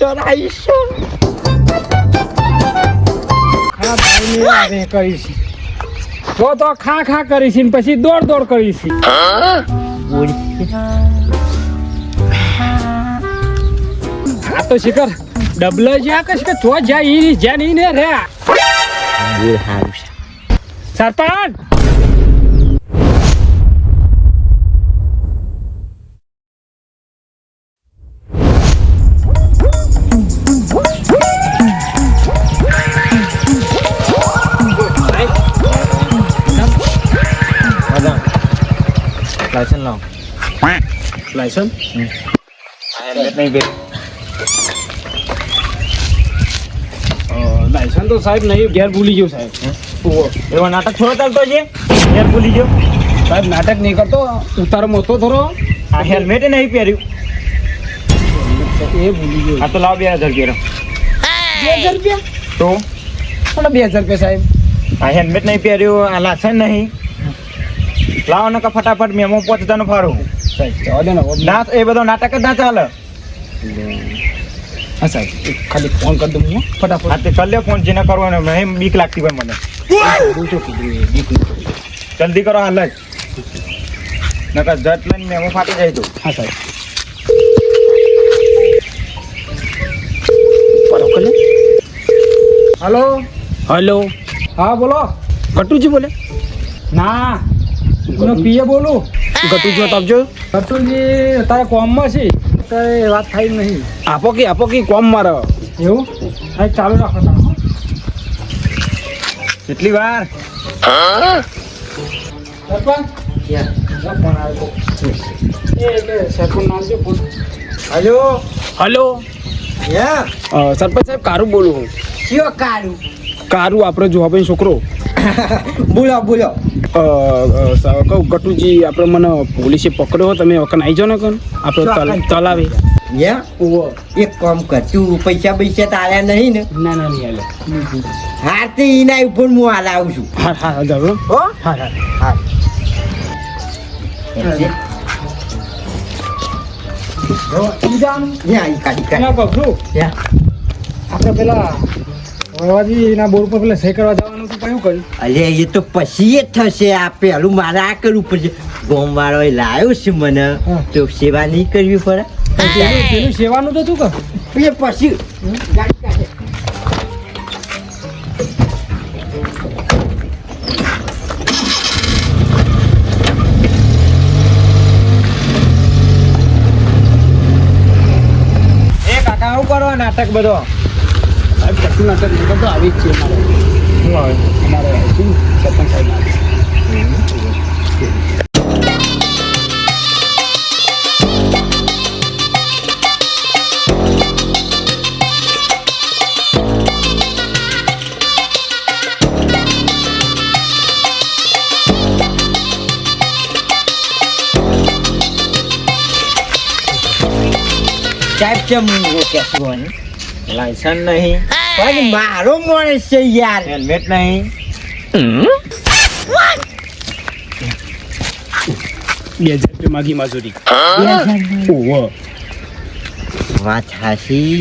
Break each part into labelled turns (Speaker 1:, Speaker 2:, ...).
Speaker 1: કરાઈશ
Speaker 2: કરીશ તો ખા ખા કરીશ ને પછી દોડ દોડ કરીશ. આ તો શિખર ડબલ જ્યાં કશ કે છો જાય ઈ જ્યાં નહીં ને રે
Speaker 1: સારું છે
Speaker 2: સરપંચ
Speaker 1: લાયસન્સ લાવો.
Speaker 2: લાયસન્સ લાયસન્સ તો સાહેબ નહીં ઘેર ભૂલી ગયો સાહેબ.
Speaker 1: એવો નાટક થોડો ચાલતો છે યાર ભૂલી ગયો
Speaker 2: સાહેબ નાટક નહીં કરતો ઉતારો મોટો થોડો
Speaker 1: આ હેલ્મેટ નહીં પહેર્યું
Speaker 2: એ ભૂલી ગયો.
Speaker 1: આ તો લાવ 2000 રૂપિયા
Speaker 2: 2000 રૂપિયા
Speaker 1: તો
Speaker 2: પણ 2000 રૂપિયા સાહેબ.
Speaker 1: આ હેલ્મેટ નહીં પહેર્યું આ લાયસન્સ નહીં લાવો ને કે ફટાફટ મેમો પહોંચતાનું ફાડું
Speaker 2: સાહેબ જવા દે ને
Speaker 1: ના એ બધો નાટક જ ના ચાલે.
Speaker 2: હા સાહેબ ખાલી ફોન કરી દઉં હું ફટાફટ.
Speaker 1: હા તે કરી લે ફોન જેને કરવો ને મને બીક લાગતી હોય મને જલ્દી કરો હાલ જ નકર જટ લઈને મેમો ફાટી જાય તો.
Speaker 2: હા સાહેબ હલો હલો હા બોલો ગટુજી બોલે ના હું પીએ બોલું ગટુજી આપજો. ગટુજી તારે કોમમાં છે અત્યારે વાત થાય નહીં. આપો કે કોમ મારે એવું હા ચાલુ રાખો તમે
Speaker 1: કેટલી વાર હલો
Speaker 2: હલો
Speaker 1: યા
Speaker 2: સરપંચ સાહેબ કારું બોલું હું.
Speaker 1: કયો કારું
Speaker 2: કારું આપણે જોવાભાઈ છોકરો
Speaker 1: બોલો બોલો
Speaker 2: કહું ગટુજી આપણે મને પોલીસે પકડ્યો તમે વખત આવી જાઓ ને કન આપણે તલાવે
Speaker 1: એક કામ કર તું પૈસા તાર્યા નહીં ને
Speaker 2: ના ના નહીં હાલે
Speaker 1: હા તે એના ઉપર હું હાલ આવું છું.
Speaker 2: હા હા હા જાવ
Speaker 1: હો
Speaker 2: હા હા
Speaker 1: હા
Speaker 2: આપણે પેલા વળવાજીના બોર્ડ પર પેલા સહી કરવા જવાનું હતું કયું કર્યું?
Speaker 1: અરે એ તો પછી જ થશે આ પેલું મારે આ કરવું પડશે ગોમ વાળો લાવ્યો છે મને તો સેવા નહીં કરવી પડે
Speaker 2: પેલું સેવાનું તો તું કર
Speaker 1: એ પછી ગાડી કાઢે. એ કાકા આવું કરો નાટક બધો
Speaker 2: સાહેબ કશું નાટક નહીં કરતો આવી જ છે અમારે
Speaker 1: શું આવે
Speaker 2: અમારે શું સરપંચ સાહેબ આવે.
Speaker 1: સાહેબ કેમ રોક્યા લાયસન્સ નહીં પણ મારો માણસ છે યાર હેલ્મેટ નહીં
Speaker 2: 2000 રૂપિયા માગી મજૂરી. ઓહો
Speaker 1: વાત હાસી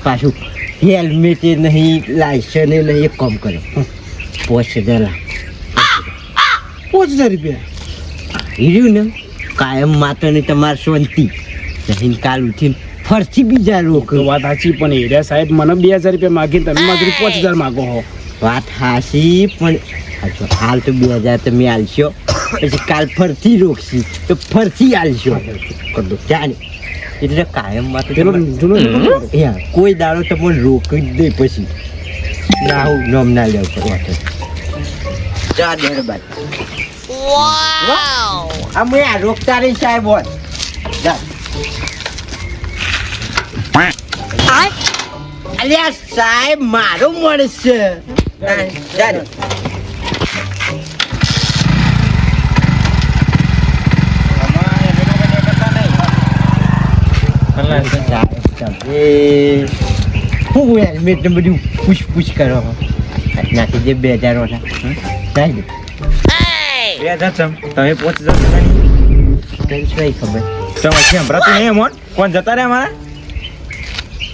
Speaker 1: પાછું હેલ્મેટ નહીં લાયસન્સ નહીં એક કામ કરો 5000
Speaker 2: રૂપિયા
Speaker 1: હીર્યું ને કાયમ માત્ર ને તમારે શાંતિ જઈને કાલ ઉઠીને ફરથી બીજા રોક
Speaker 2: તો વાત સાચી પણ હીરા સાહેબ મને 2000 રૂપિયા માગીને તમે મજૂરી 5000 માગો હો.
Speaker 1: વાત હાસી પણ હાલ તો 2000 તમે આલશો પછી કાલ ફરથી રોકશી તો ફરથી આલશો કરો ચાલે એટલે કાયમ માં તો કોઈ દાડો તમને રોકી જ દે પછી ના હું નોમ ના લેવ પડે જા દેડ બાદ આ મેં આ રોકતા રહી સાહેબ બોલ જા અલ્યા સાહેબ મારો મળશે જા હું હેલ્મેટ ને બધું પૂછ કરો નાખી દે 2000 વાળા થાય 2000 તમે 5000 કઈ ખબર તો હમણાં નહીં અમોન કોણ જતા રે અમારા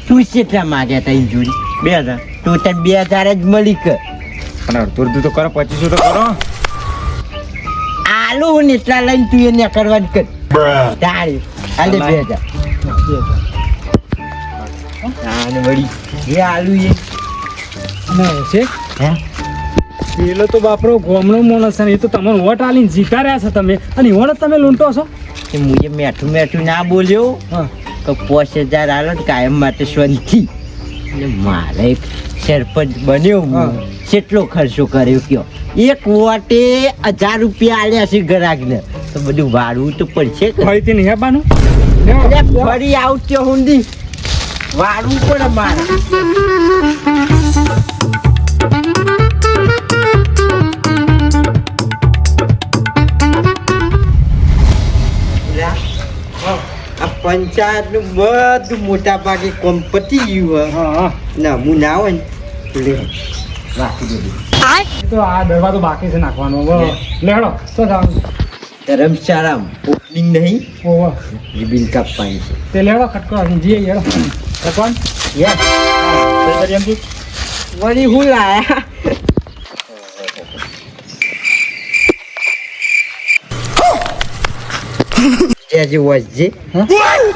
Speaker 1: તું કેટલા માગ્યા તા જોડી 2000 ટોટલ 2000 જ મળી કે
Speaker 2: પણ અડધું અડધું તો કરો 2500 તો કરો
Speaker 1: આલુ ને એટલા લઈને તું એને કરવાની કર તાળી હાલે 2000 તાને વળી એ આલુ એ
Speaker 2: ના છે
Speaker 1: હે
Speaker 2: પેલો તો બાપરો ગોમનો માણસ છે ને એ તો તમને વોટ આલીને જીતા રહ્યા છો તમે અને વોટ તમે લૂંટો છો
Speaker 1: કે મુજે મેઠું ના બોલ્યો
Speaker 2: હા
Speaker 1: તો 5000 આલો ને કાયમ માટે શાંતિ અને મારે એક સરપંચ બન્યો હું
Speaker 2: હા.
Speaker 1: કેટલો ખર્ચો કર્યો કયો એક વોટે 1000 રૂપિયા આલ્યા છે ગ્રાહકને તો બધું વાળવું તો પડશે કે
Speaker 2: ફરીથી નહીં આપવાનું
Speaker 1: અલ્યા ફરી આવતો હુંડી વાળવું પડે મારે આ પંચાયત નું બધું મોટા ભાગે કોમ પતી ગયું
Speaker 2: હા હા
Speaker 1: ના હું ના હોય ને તો લે રાખી દે
Speaker 2: તો આ દરવાજો બાકી છે નાખવાનો હવે લેડો તો જવાનું
Speaker 1: ધર્મશાળામાં ઓપનિંગ નહીં
Speaker 2: ઓહો
Speaker 1: રિબિન કાપવાની છે
Speaker 2: તે લેડો કટકો જીએ હેડો કટકોન
Speaker 1: યસ વળી હું લાયા ત્યાં જે વસજે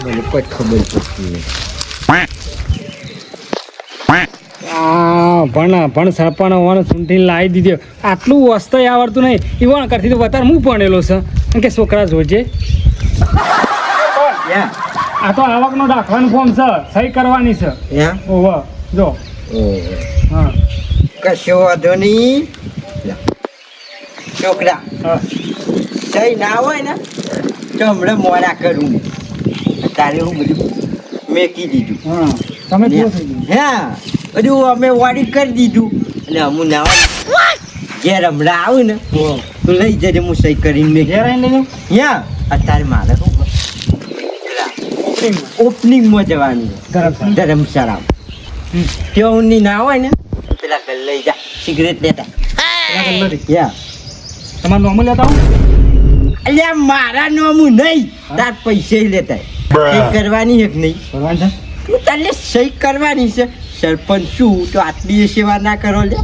Speaker 1: મને કોઈ ખબર પડતી નહીં
Speaker 2: ભણ સરપણ હોવાનું સૂંઠીને લાવી દીધો આટલું વસ્તુ આવડતું નહીં ઈવણ કરતી તો વધારે હું ભણેલો છે કેમ કે છોકરા જોજે આ તો આવકનો દાખવાનું ફોર્મ છે સહી કરવાની છે
Speaker 1: યા
Speaker 2: ઓહો જો હા
Speaker 1: કશો વાંધો નહીં છોકરા
Speaker 2: હા
Speaker 1: સહી ના હોય ને તો હમણાં મોડા કરું તારે હું બધું મેકી દીધું
Speaker 2: હા તમે કેવું થઈ ગયું
Speaker 1: હા બધું અમે વાડી કરી દીધું અને અમુક ના હોય ઘેર હમણાં આવું ને તો લઈ જજે હું સહી કરીને મેં
Speaker 2: ઘેર આવીને લઈ
Speaker 1: યા અત્યારે મારે શું ઓપનિંગમાં જવાનું
Speaker 2: ધરમશાળા.
Speaker 1: ધર્મશાળામાં ત્યાં ના હોય ને તો પેલા ઘર લઈ જા સિગરેટ લેતા યા
Speaker 2: તમારું નોમું લેતા આવું
Speaker 1: અલ્યા મારા નોમું નહીં તાર પૈસા લેતા સહી કરવાની એક નહીં
Speaker 2: ભગવાન છે
Speaker 1: તું તારે સહી કરવાની છે સરપંચ શું તો આટલી સેવા ના કરો લે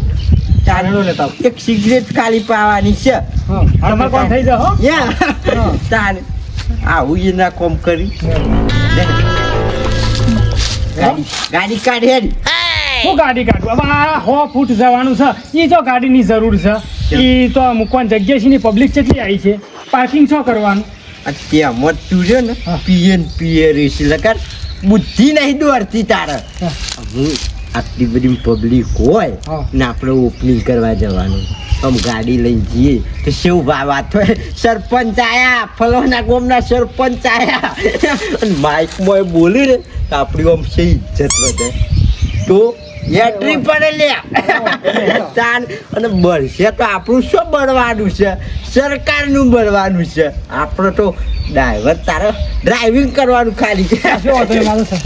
Speaker 2: ચારેલો લેતા આવું.
Speaker 1: એક સિગરેટ ખાલી પાવાની છે
Speaker 2: હા તમારે કોણ થઈ જાય હો
Speaker 1: યા તારે આવું એના કોમ કરી ગાડી કાઢે
Speaker 2: શું ગાડી કાઢવું હવે આ 100 ફૂટ જવાનું છે એ જો ગાડીની જરૂર છે એ તો મૂકવાની જગ્યા છે ને પબ્લિક કેટલી આવી છે પાર્કિંગ શું કરવાનું
Speaker 1: ત્યાં મત તું છે ને
Speaker 2: હા.
Speaker 1: પીએ રેસી લગાડ બુદ્ધિ નહીં દોડતી તારે
Speaker 2: હા.
Speaker 1: હું આટલી બધી પબ્લિક હોય
Speaker 2: હા.
Speaker 1: ને આપણે ઓપનિંગ કરવા જવાનું આમ ગાડી લઈને જઈએ તો શું વાત હોય સરપંચ આયા ફલોના ગામના સરપંચ આયા અને માઇકમાં બોલ્યું ને તો આપણી આમ છે ઇજ્જત વધે તો એન્ટ્રી પડે લે તાન અને બળશે તો આપણું શું બળવાનું છે સરકારનું બળવાનું છે આપણે તો ડ્રાઈવર તારે ડ્રાઇવિંગ કરવાનું ખાલી
Speaker 2: શું વાંધો નહીં મારો સર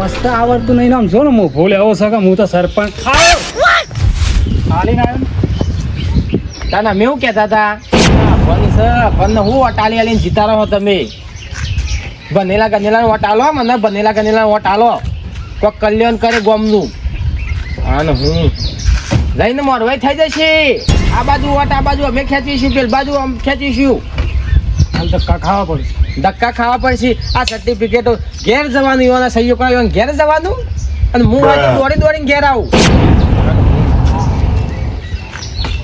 Speaker 2: વસ્તા આવડતું નહીં ને આમ જો ને હું ભૂલ એવો છે કે હું તો સરપંચ હાલીને આવ્યો
Speaker 3: તાના મેં એવું કહેતા હતા ફોન હું વટાલી આલીને જીતા રહો તમે બનેલા ગનેલા વટ આલો મને બનેલા ગનેલા વટ આલો કોક કલ્યાણ કરે ગોમનું અને હું લઈને મોરવાઈ થઈ જશે આ બાજુ વટ આ બાજુ અમે ખેંચીશું પેલ બાજુ આમ ખેંચીશું
Speaker 2: હાલ ધક્કા ખાવા પડશે
Speaker 3: ધક્કા ખાવા પડશે આ સર્ટિફિકેટો ઘેર જવાનું એવાના સહીઓ કરાવી ઘેર જવાનું અને હું હોય તો દોડી દોડીને ઘેર આવું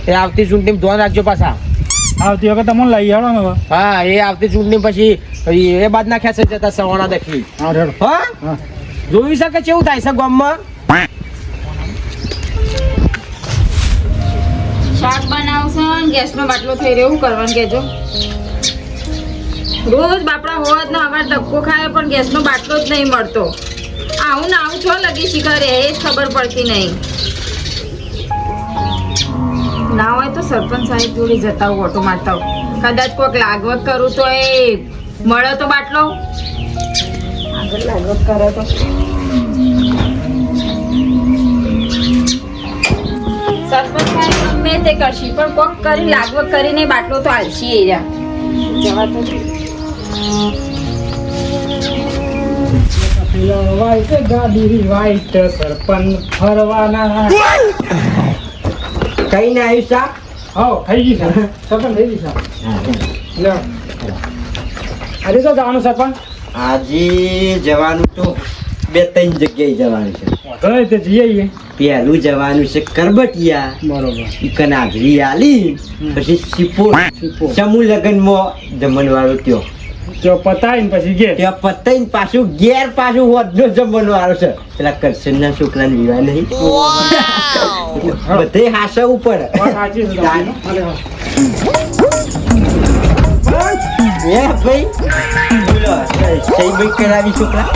Speaker 3: એ આવતી ચૂંટણી ધ્યાન રાખજો પાછા
Speaker 2: આવતી વખત તમને લઈ આવો ને હવે
Speaker 3: હા એ આવતી ચૂંટણી પછી એ બાદ ના ખેંચાઈ જતા સવાણા દેખી
Speaker 2: હા રેડો
Speaker 3: હા
Speaker 2: હા
Speaker 3: જોઈ શકે કેવું થાય છે ગામમાં
Speaker 4: શાક બનાવશો ને ગેસનો બાટલો થઈ રહ્યો શું કરવાનું કેજો રોજ બાપડા હોત ને હવે ધક્કો ખાય પણ ગેસનો બાટલો જ નહીં મળતો આવું ને આવું છો લગી શીખરે એ જ ખબર પડતી નહીં ના હોય તો સરપંચ સાહેબ જોડે જતા હું ઓટો મારતા હું કદાચ કોઈક લાગવત કરું તો એ મળે તો બાટલો આગળ લાગવત કરે તો સરપંચ સાહેબ ગમે તે કરશી પણ કોક કરી લાગવત કરીને બાટલો તો હાલશી એ જવા તો
Speaker 2: વાઈટ ગાડી વાઈટ સરપંચ ફરવાના.
Speaker 1: કઈ ના આવ્યું સા
Speaker 2: હો થઈ ગઈ છે સરપંચ થઈ ગઈ છે. લ્યો. આજે તો જવાનું સરપંચ.
Speaker 1: આજે જવાનું તો 2-3 જગ્યાએ જવાનું છે.
Speaker 2: વાંધો નહીં તે જઈ આવીએ.
Speaker 1: પહેલું જવાનું છે કરબટિયા,
Speaker 2: બરોબર.
Speaker 1: ઈકન હાજરી આલી, પછી સિપોર
Speaker 2: સિપોર.
Speaker 1: સમૂહ લગ્નમાં જમણવાળો ત્યો
Speaker 2: જો પતાઈને પછી ઘેર.
Speaker 1: ત્યાં પતાઈને પાછું ઘેર પાછું વધનો જમણવાળો છે. પેલા કરશનના છોકરાને વિવાહ નહીં, બધે હાસવું પડે.
Speaker 2: વાત સાચી છે તમારી. અરે વાહ.
Speaker 1: હે ભાઈ બોલો, સહી ભાઈ કરાવી છોકરા?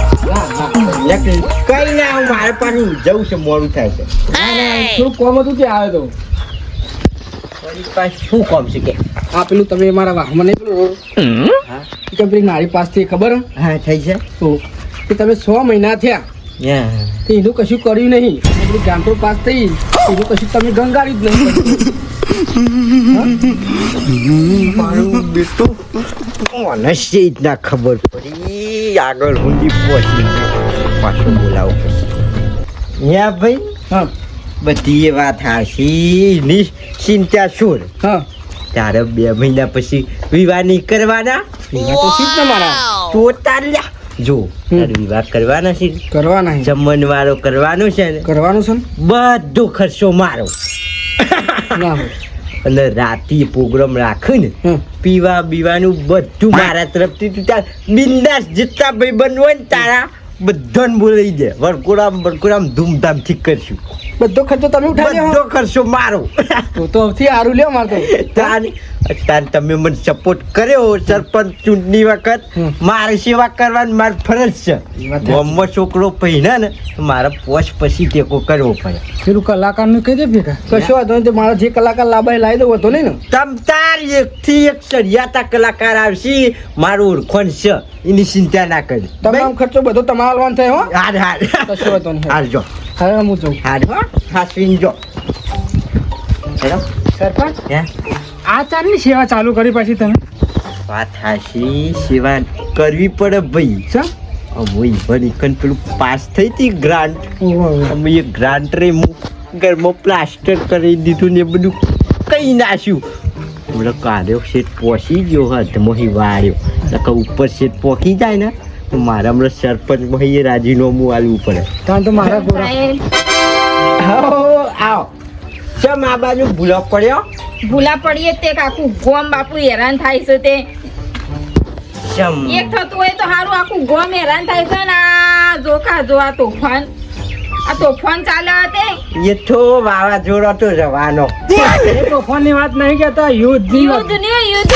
Speaker 1: કઈ ના, હું મારે પાછું જવું છે, મોડું થાય છે.
Speaker 2: થોડું કોમ હતું ત્યાં આવે તો
Speaker 1: વળી પાછું શું કામ છે કે?
Speaker 2: આ પેલું તમે મારા વાહમાં નહીં પેલું
Speaker 1: હા
Speaker 2: કે પેલી નારી પાસ થઈ ખબર હે?
Speaker 1: હા થઈ છે.
Speaker 2: તો કે તમે 6 મહિના થયા
Speaker 1: યા
Speaker 2: તો એનું કશું કર્યું નહીં. પેલી ગાંઠો પાસ થઈ એનું કશું તમે ગંગાર્યું જ નહીં.
Speaker 1: મારું બેટું મને જ ના ખબર પડી. આગળ ઊંડી પહોંચી પાછું બોલાવું પછી. યા ભાઈ
Speaker 2: હા
Speaker 1: બધી એ વાત હાશી ની ચિંતા છોડ.
Speaker 2: હા
Speaker 1: તારે 2 મહિના પછી વિવાહ નહીં કરવાના?
Speaker 2: એવા તો છે જ ને મારા.
Speaker 1: તો તાર્યા જો તારે વિવાહ કરવાના છે,
Speaker 2: કરવાના છે.
Speaker 1: જમણવારો કરવાનો છે ને,
Speaker 2: કરવાનું છે ને?
Speaker 1: બધો ખર્ચો મારો.
Speaker 2: ના હોય.
Speaker 1: અને રાતે પ્રોગ્રામ રાખું ને,
Speaker 2: હમ.
Speaker 1: પીવા બીવાનું બધું મારા તરફથી. તું તાર બિંદાસ જેટલા ભાઈ બનવો ને તારા બધાને બોલાવી દે. વરકુરામ ધૂમધામથી કરશું.
Speaker 2: બધો ખર્ચો તમે ઉઠાવી
Speaker 1: બધો ખર્ચો મારો.
Speaker 2: તો સૌથી સારું લ્યો મારે તો.
Speaker 1: તાર તમે મને સપોર્ટ કર્યો સરપંચ ચૂંટણી વખત,
Speaker 2: હમ.
Speaker 1: મારી સેવા કરવાની મારી ફરજ છે.
Speaker 2: એ વાત સાચી.
Speaker 1: ગામમાં છોકરો પહેર્યા ને તો મારે પોચ પછી ટેકો કરવો પડે.
Speaker 2: પેલું કલાકારનું કહી દે ભેગા. કશો વાંધો નહીં. તે મારા જે કલાકાર લાભાઈ લાવી દો હતો નહીં ને.
Speaker 1: તમ તાર 1 થી 1 સરિયાતા કલાકાર આવશે. મારું ઓળખણ છે, એની ચિંતા ના કરી.
Speaker 2: તમામ ખર્ચો બધો તમારા હાલવાનો થાય હો.
Speaker 1: હાર હાર
Speaker 2: કશો વાંધો નહીં.
Speaker 1: હાર જો
Speaker 2: હવે હું જઉં.
Speaker 1: હાર હો હાસવીન જો. હેલો
Speaker 2: સરપંચ
Speaker 1: હે
Speaker 2: આ ચારની સેવા ચાલુ કરી પછી તમે
Speaker 1: વાત હાશી, સેવા કરવી પડે ભાઈ.
Speaker 2: છે
Speaker 1: ભાઈ ભણી કન પેલું પાસ થઈ હતી ગ્રાન્ટ, અમે એ ગ્રાન્ટ રે હું ઘરમાં પ્લાસ્ટર કરી દીધું ને એ બધું કઈ નાખ્યું. હમણાં કાર્યો શેઠ પહોંચી ગયો હાથમાં હિવાળ્યો. નકર ઉપર શેઠ પહોંચી જાય ને તો મારા હમણાં સરપંચમાં એ રાજીનામું આલવું પડે.
Speaker 2: કારણ તો મારા ગોળા
Speaker 1: આવો ચમ આ બાજુ ભૂલો પડ્યો?
Speaker 4: ભૂલા પડીએ તે આખું ગોમ બાપુ હેરાન થાય છે. તે
Speaker 1: ચમ
Speaker 4: એક થતું હોય તો સારું, આખું ગોમ હેરાન થાય છે ને. આ જોખા જો આ તોફાન ચાલે તે
Speaker 1: એ તો વાવાઝોડો તો જવાનો.
Speaker 2: તોફાનની વાત નહીં કહેતા, યુદ્ધની વાત.
Speaker 4: યુદ્ધ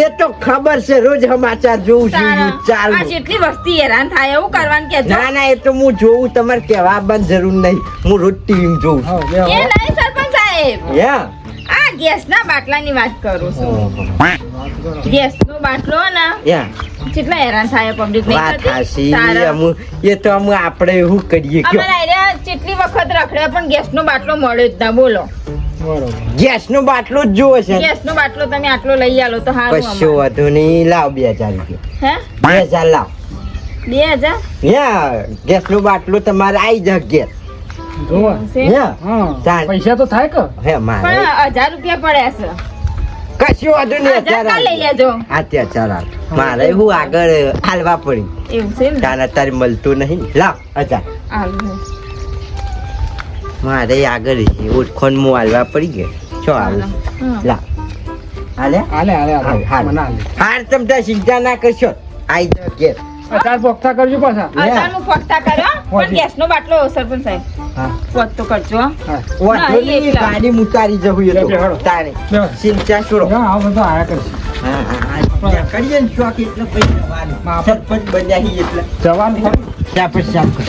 Speaker 1: એ તો ખબર છે, રોજ સમાચાર જોઉં છું.
Speaker 4: આ
Speaker 1: ચાલુ
Speaker 4: જેટલી વસ્તી હેરાન થાય એવું કરવાનું કે
Speaker 1: ના ના, એ તો હું જોઉં. તમારે કહેવા બંધ જરૂર નહીં. હું રોજ ટીવી જોઉં છું.
Speaker 2: હા, બે
Speaker 4: એ
Speaker 2: હવે.
Speaker 4: નહીં સરપંચ સાહેબ,
Speaker 1: યા
Speaker 4: આ ગેસના બાટલાની વાત કરું છું. ગેસનો બાટલો ને
Speaker 1: યા
Speaker 4: કેટલા હેરાન થાય પબ્લિક
Speaker 1: વાત હાસી. એ તો અમે આપણે એવું કરીએ કયો.
Speaker 4: કેટલી વખત રખડ્યા પણ ગેસનો બાટલો મળ્યો જ ના. બોલો,
Speaker 2: બરોબર.
Speaker 1: ગેસનો બાટલો જ જોવે છે.
Speaker 4: ગેસનો બાટલો તમે આટલો લઈ આલો તો સારું.
Speaker 1: કશો વાંધો નહીં. લાવ 2000 રૂપિયા.
Speaker 4: હે
Speaker 1: 2000 લાવ.
Speaker 4: 2000
Speaker 1: યા ગેસનો બાટલો તમારે આવી જાય ઘેર.
Speaker 2: જોવા.
Speaker 1: યા
Speaker 2: હા
Speaker 1: ચાલ.
Speaker 2: પૈસા તો થાય કે
Speaker 1: હે મારે
Speaker 4: પણ 1000 રૂપિયા પડ્યા છે.
Speaker 1: કશું વાંધો નહીં.
Speaker 4: 1000 કાં લઈ લેજો.
Speaker 1: અત્યારે ચાલ મારે હું આગળ હાલવા પડી.
Speaker 4: એવું છે ને?
Speaker 1: તારા તારે મળતું નહીં. લાવ 1000.
Speaker 4: હારું.
Speaker 1: મારે આગળ ઓળખોનમાં હાલવા પડી ગયા. છો હાલ
Speaker 4: હા.
Speaker 1: લાવ. હાલે
Speaker 2: હાલે હાલે
Speaker 1: હાલ,
Speaker 2: હાલે
Speaker 1: હાલ.
Speaker 2: મને હાલે.
Speaker 1: હાર તમ તાર ચિંતા ના કરશો. આઈ જાવ ઘેર.
Speaker 2: અચાર પોખતા કરજો પાછા.
Speaker 4: 1000 નું ફકતા કરો પણ
Speaker 2: હોજી.
Speaker 4: ગેસનો બાટલો સરપંચ સાહેબ
Speaker 1: હા
Speaker 4: પોત તો કરજો હો.
Speaker 2: હા.
Speaker 1: વાંધો
Speaker 4: ના,
Speaker 1: નહીં.
Speaker 4: એટલા.
Speaker 1: ગાડી મુતારી જવું એ
Speaker 2: લે,
Speaker 1: તો.
Speaker 2: હેડો.
Speaker 1: તારે
Speaker 2: લે.
Speaker 1: ચિંતા છોડો.
Speaker 2: હા, આ બધો આયા કરશે.
Speaker 1: હા હા હા. કરીએ ને શોખ એટલે પછી જવાનું.
Speaker 2: હા.
Speaker 1: સરપંચ બન્યા છીએ એટલે
Speaker 2: જવાનું ખરું.
Speaker 1: ત્યાં પછી સાફ કરો.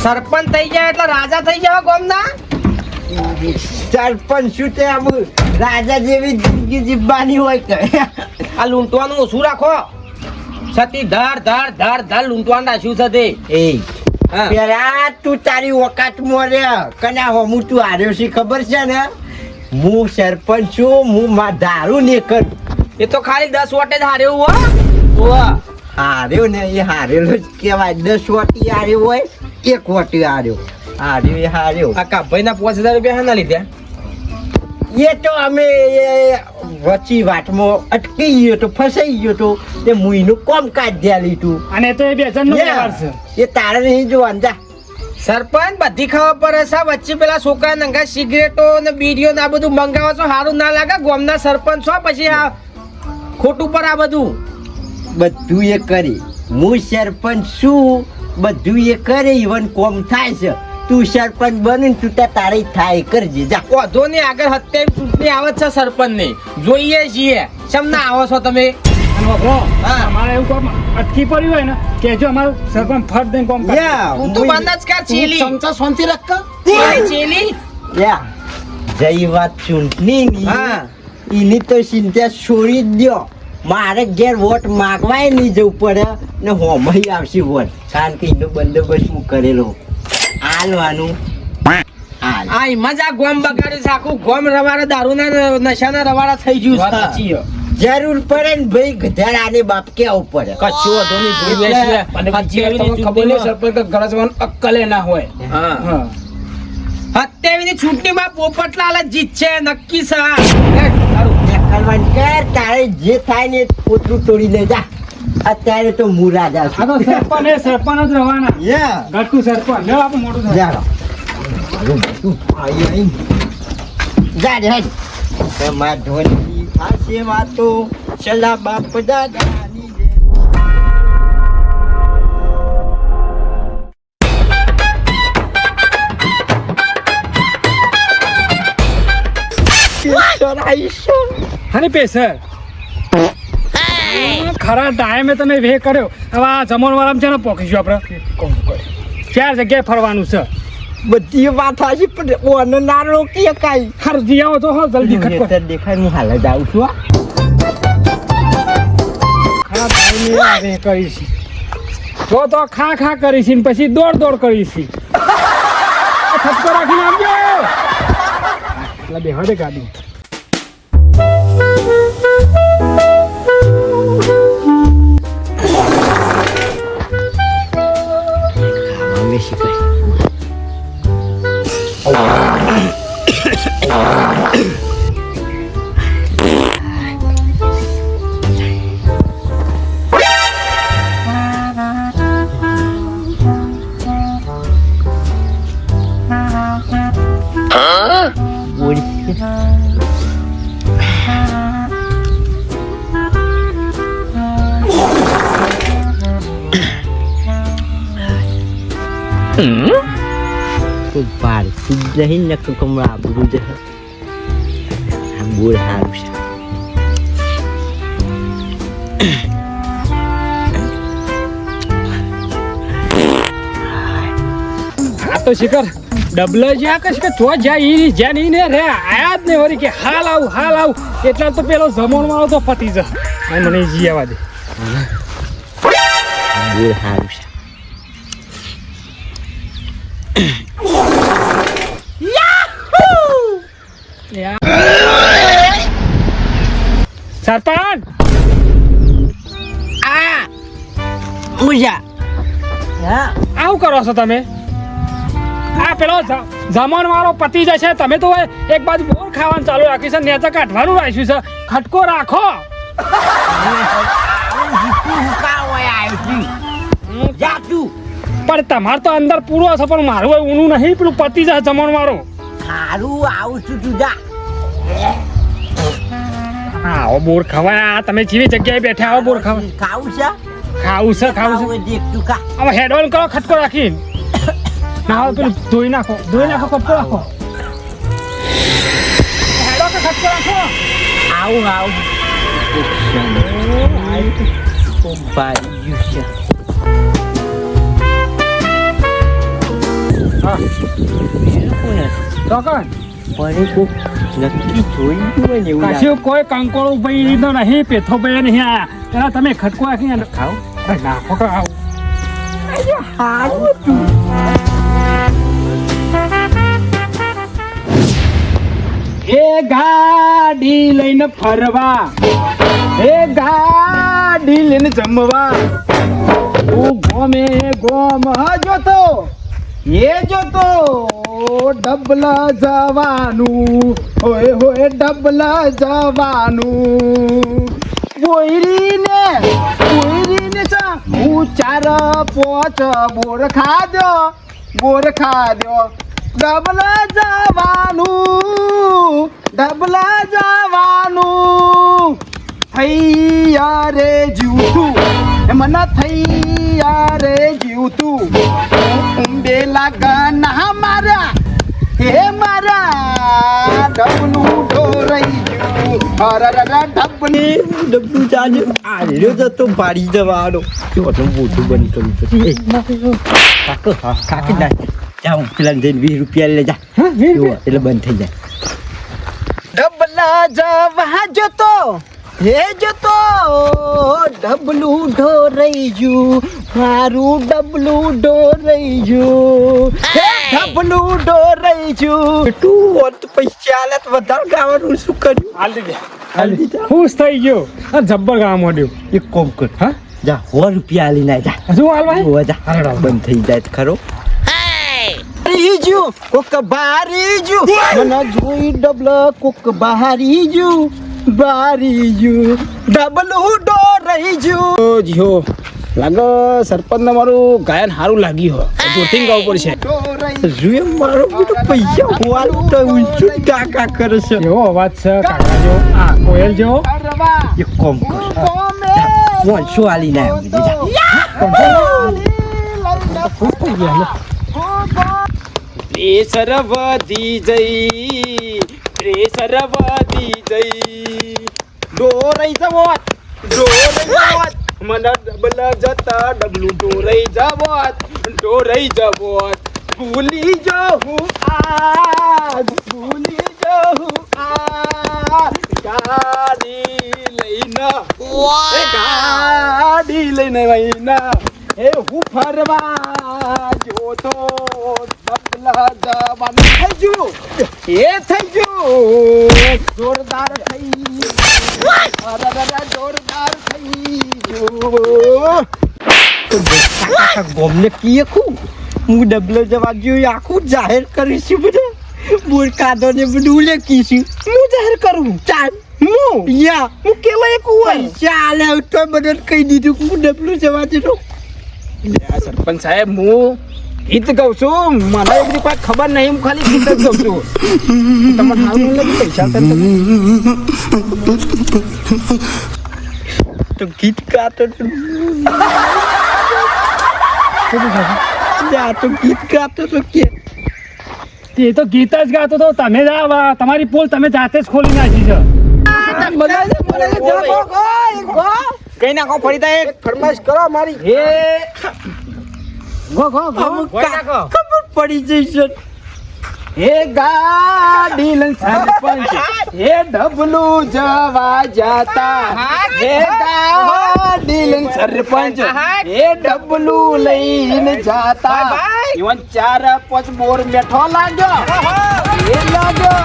Speaker 3: સરપંચ થઈ જાય એટલે રાજા થઈ જાવ ગામના.
Speaker 1: સરપંચ શું તે આમ રાજા જેવી જિંદગી જીવવાની હોય કે?
Speaker 3: આ લૂંટવાનું ઓછું રાખો. સતી ધર ધર ધર ધર લૂંટવાનું રાખ્યું છે તે.
Speaker 1: એ
Speaker 3: હા.
Speaker 1: પેલા તું તારી ઓકાત મોરે કના હોમું તું હાર્યો છે ખબર છે ને? હું સરપંચ છું, હું માં દારૂ ને કર
Speaker 3: એ તો ખાલી 10 વોટે જ હાર્યો હો. ઓવા
Speaker 1: હાર્યો ને એ હારેલો જ કહેવાય. 10 વોટી હાર્યો હોય, 1 વોટી હાર્યો. હાર્યો એ હાર્યો.
Speaker 3: આ કાભાઈના 5000 રૂપિયા હાના લીધા?
Speaker 1: એ તો અમે વચ્ચી વાટમાં અટકી ગયો તો, ફસાઈ ગયો તો તે મુઈનું કોમ કાઢ્યા લીધું.
Speaker 2: અને તો એ બેચન નો વ્યવહાર છે.
Speaker 1: એ તારે નહીં જોવાનું જા.
Speaker 3: સરપંચ બધી ખબર પડે છે. વચ્ચે પેલા છોકરા નંગા સિગરેટો ને બીડીઓ ને આ બધું મંગાવો છો, સારું ના લાગે? ગોમના સરપંચ છો, પછી આ ખોટું પર આ બધું
Speaker 1: બધું એ કરી. હું સરપંચ છું, બધું એ કરે. ઇવન કોમ થાય છે. તું સરપંચ બની તું તારે થાય કરજે જા.
Speaker 3: વધો ને આગળ 27 ચૂંટણી આવે છે સરપંચ ની, જોઈએ છીએ. શેમ ના આવો છો તમે?
Speaker 2: અને વપરો,
Speaker 3: હા.
Speaker 2: અમારે એવું કામ અટકી પડ્યું હોય ને કે જો અમારું સરપંચ ફટ દઈને કામ કરે.
Speaker 1: યા,
Speaker 3: તું તો બંધ જ કર ચીલી.
Speaker 2: ચમચા શાંતિ રાખ.
Speaker 3: ચીલી.
Speaker 1: યા. જઈ વાત ચૂંટણીની,
Speaker 3: હા.
Speaker 1: એની તો ચિંતા છોડી જ દ્યો. મારે ઘેર વોટ માગવાય નહીં જવું પડે ને હોમય આવશે વોટ, કારણ કે એનો બંદોબસ્ત હું કરેલો. હાલવાનું હાલ.
Speaker 3: આ એમાં જ આ ગોમ બગાડ્યું છે. આખું ગોમ રવાડા દારૂના નશાના રવાડા થઈ ગયું છે.
Speaker 1: જરૂર પડે ને ભાઈ ગધેડાને બાપ કેવું પડે.
Speaker 3: કશું વધો નહીં, જોઈએ છીએ.
Speaker 2: અને બીજી વાત તમને ખબર નહીં, સરપંચ કે ગરજવાનું અક્કલે ના હોય.
Speaker 3: હા.
Speaker 2: હા.
Speaker 3: 27 ની ચૂંટણીમાં પોપટલાલ જ જીતશે, નક્કી છે.
Speaker 1: કરવાનું કર, તારે જે થાય ને એ પોતરું તોડીને જા. અત્યારે તો હું રાજા
Speaker 2: આ
Speaker 1: છું.
Speaker 2: તો સરપંચ એ સરપંચ જ રહેવાના.
Speaker 1: યા.
Speaker 2: ગટકું સરપંચ લે આપણે મોટું થાય.
Speaker 1: જા. તું આઈ આઈ. જા રે. તમાર ઢોલની પાસે વાતો ચલા બાપ દાદાની રે.
Speaker 2: હની પેસર ખરા ટાઈમે તમે વે કર્યો. હવે આ જમણવાળામાં છે ને પોકીશું આપણે. 4 જગ્યાએ ફરવાનું છે.
Speaker 1: બધી વાત હાજી પણ ઓને ના રોકી કાઈ.
Speaker 2: હારું જી આવો તો હો જલ્દી ખટકો.
Speaker 1: દેખાય હું હાલ જ આવું છું.
Speaker 2: ખરા ટાઈમે આ વે કરીશ. જો તો ખા ખા કરીશ ને પછી દોડ દોડ કરીશ. ખટકો રાખીને આવજો. એટલે બેહવા દે ગાડી.
Speaker 1: અમે શીખાય. તો ભારતી જ નહીં ને કમળા આબરું જ આ બોર સારું છે.
Speaker 2: આ તો શિખર ડબલ જ્યાં કશ કે તો જાય ઈ જ્યાં ઈ ને રે આયા જ ને વળી કે હાલ આવું એટલા તો પેલો જમણ વાળો તો પતી જા. અને મને જી આવવા દે.
Speaker 1: બોર સારું છે.
Speaker 2: સરપંચ
Speaker 1: આ મુજા હા
Speaker 2: આવું કરો છો તમે? આ પેલો જમણ વાળો પતી જશે, તમે તો એક બાજુ બોર ખાવાનું ચાલુ રાખ્યું છે, નેચા કાઢવાનું રાખ્યું છે. ખટકો રાખો. પણ તમારે તો અંદર પૂરો છે, પણ મારું હોય ઊનું નહીં. પેલું પતી જશે જમણ વાળો.
Speaker 1: સારું આવું છું તું જા.
Speaker 2: આવો બોર ખવાય. તમે જેવી જગ્યાએ બેઠા આવો બોર ખવાય.
Speaker 1: ખાવું છે
Speaker 2: ખાવું છે.
Speaker 1: દેખ તું ખા.
Speaker 2: હવે હેડવાન કરો ખટકો રાખી. ના હવે પેલું ધોઈ નાખો ખટકો રાખો. હેડો કે ખટકો રાખો.
Speaker 1: આવું
Speaker 2: ચોકન
Speaker 1: નક્કી જોઈ ગયું ને એવું
Speaker 2: કશું કોઈ કંકોળું ભાઈ તો નહીં, પેથો ભાઈ નહીં આયા. પેલા તમે ખટકો રાખીને ખાઓ. નાખો તો આવું. એક ગાડી લઈને ફરવા, એ ગાડી લઈને જમવા, હું ગોમે ગોમ જોતો, એ જોતો ડબલા જવાનું, હોય હોય ડબલા જવાનું. બોયરીને ચા હું 4-5 બોર ખાધ્યો, ડબલા જવાનું, થૈયા રે જીવતું, મને થૈયા રે જીવતું, ઉંબેલા ગના મારા, હે મારા ડબલું ઢોરાઈ ગયું,
Speaker 1: ડબલું ચાલે આલ્યો જતો ભાડી જવાનો મોટું બંધ કરું છું. કાકી ના જાઉં પેલા જઈને 20 રૂપિયા લે જા, એટલે બંધ થઈ જાય.
Speaker 2: ડબલા જવા જતો, હે જતો ડબલું ઢોરાઈ ગયું, મારું ડબલું ઢોરાઈ ગયું, હે ડબલું ઢોરાઈ ગયું.
Speaker 1: તું હોત પૈસા આલે તો વધારે ગાવાનું શું કર્યું?
Speaker 2: હાલ દીધા ખુશ થઈ ગયો, જબ્બર ગાવા માંડ્યું.
Speaker 1: એક કોમ કર,
Speaker 2: હા
Speaker 1: જા 100 રૂપિયા આલી ના જા,
Speaker 2: શું હાલ ભાઈ?
Speaker 1: હોવા જા, બંધ થઈ જાય તો ખરો.
Speaker 2: કોક બારી જુ, મને જોઈ ડબલ કોક બારી જુ, ડબલું ઢોરાઈ ગયું. જીઓ લાગે સરપંચ ને મારું ગાયન સારું લાગ્યું હો, જોરથી ગાવું પડશે.
Speaker 1: જોયે મારો બધો પૈસા હોવાલ તો ઊંચું કાકા કરે છે.
Speaker 2: એવો અવાજ છે કાકા જેવો, આ કોયલ જેવો.
Speaker 1: એક કોમ કર, 500 આલી ના
Speaker 2: પ્રેશર વધી જઈ, ડોરાઈ જવોત, મને ડબલ જતા ડબલું ડોરાઈ જવોત, ભૂલી જવું આ ગાડી લઈને વહીના, એ હું ફરવા જોતો ડબલા જવાનું થઈ ગયું, જોરદાર થઈ ગયું.
Speaker 1: કાકા ગોમને કીએ ખું હું ડબલો જવા ગયો આખું જાહેર કરીશું બધા બોર કાદો ને બધું લેખીશું. હું જાહેર કરું ચાલ હું કેવા એક હોય ચાલે તો બધાને કહી દીધું કે હું ડબલો જવા જતો.
Speaker 2: સરપંચ સાહેબ હું ગીત ગાઉં છું, મને એ બધી કોઈ ખબર નહીં, હું ખાલી ગીત જ ગાઉં છું. તમને હાલ મને પૈસા
Speaker 1: તો ગીત ગાતો તો ગીત ગાતો તો કે
Speaker 2: તે તો ગીત જ ગાતો તો, તમે તમારી પોલ તમે જાતે જ ખોલી નાખી છે. કઈ નાખો ફરી તા એક ફરમાઈશ કરો મારી.
Speaker 1: ખબર પડી જશે.
Speaker 2: હે ગાડી લઈને સરપંચ, હે ડબલું જવા જાતા, હે ગાડી લઈને સરપંચ, હે ડબલું લઈને જાતા, 4-5 બોર મેઠો લાગ્યો, એ લાગ્યો